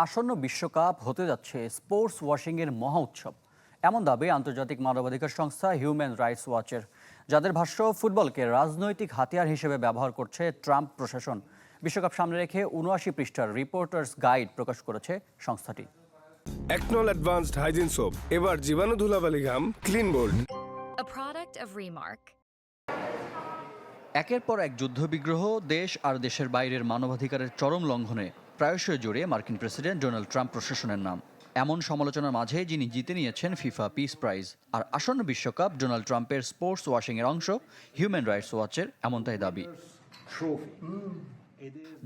আসন্ন বিশ্বকাপ হতে যাচ্ছে স্পোর্টস ওয়াশিংয়ের মহা উৎসব, এমন দাবি আন্তর্জাতিক মানবাধিকার সংস্থা হিউম্যান রাইটস ওয়াচের, যাদের ভাষ্য ফুটবলকে রাজনৈতিক হাতিয়ার হিসেবে ব্যবহার করছে ট্রাম্প প্রশাসন। বিশ্বকাপ সামনে রেখে ৭৯ পৃষ্ঠার রিপোর্টার্স গাইড প্রকাশ করেছে সংস্থাটি। একনল অ্যাডভান্সড হাইজিন সোপ, এবার জীবাণু ধুলাবালি ঘাম clean bold. A product of Remark. একের পর এক যুদ্ধবিগ্রহ, দেশ আর দেশের বাইরের মানবাধিকারের চরম লঙ্ঘনে প্রায়শই জড়িয়ে মার্কিন প্রেসিডেন্ট ডোনাল্ড ট্রাম্প প্রশাসনের নাম। এমন সমালোচনার মাঝে যিনি জিতে নিয়েছেন ফিফা পিস প্রাইজ। আর আসন্ন বিশ্বকাপ ডোনাল্ড ট্রাম্পের স্পোর্টস ওয়াশিংয়ের অংশ, হিউম্যান রাইটস ওয়াচের এমনটাই দাবি।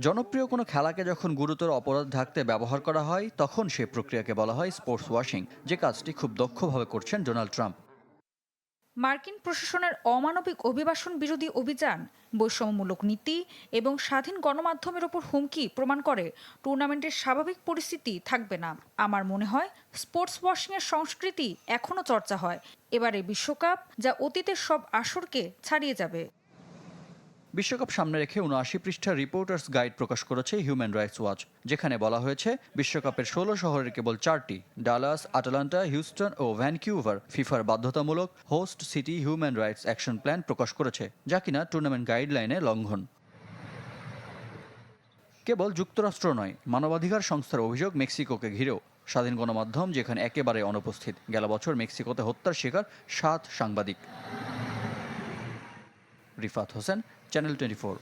জনপ্রিয় কোনো খেলাকে যখন গুরুতর অপরাধ ঢাকতে ব্যবহার করা হয়, তখন সে প্রক্রিয়াকে বলা হয় স্পোর্টস ওয়াশিং, যে কাজটি খুব দক্ষভাবে করছেন ডোনাল্ড ট্রাম্প। মার্কিন প্রশাসনের অমানবিক অভিবাসন বিরোধী অভিযান, বৈষম্যমূলক নীতি এবং স্বাধীন গণমাধ্যমের ওপর হুমকি প্রমাণ করে টুর্নামেন্টের স্বাভাবিক পরিস্থিতি থাকবে না। আমার মনে হয় স্পোর্টস ওয়াশিংয়ের সংস্কৃতি এখনও চর্চা হয়। এবারে বিশ্বকাপ যা অতীতের সব আসরকে ছাড়িয়ে যাবে। বিশ্বকাপ সামনে রেখে ৭৯ পৃষ্ঠার রিপোর্টার্স গাইড প্রকাশ করেছে হিউম্যান রাইটস ওয়াচ, যেখানে বলা হয়েছে বিশ্বকাপের ১৬ শহরের কেবল ৪টি, ডালাস, আটালান্টা, হিউস্টন ও ভ্যানকিউভার, ফিফার বাধ্যতামূলক host city human rights action plan প্রকাশ করেছে, যা কিনা টুর্নামেন্ট গাইডলাইনে লঙ্ঘন। কেবল যুক্তরাষ্ট্র নয়, মানবাধিকার সংস্থার অভিযোগ মেক্সিকোকে ঘিরেও। স্বাধীন গণমাধ্যম যেখানে একেবারে অনুপস্থিত। গেল বছর মেক্সিকোতে হত্যার শিকার ৭ সাংবাদিক। রিফাত হোসেন, চ্যানেল 24।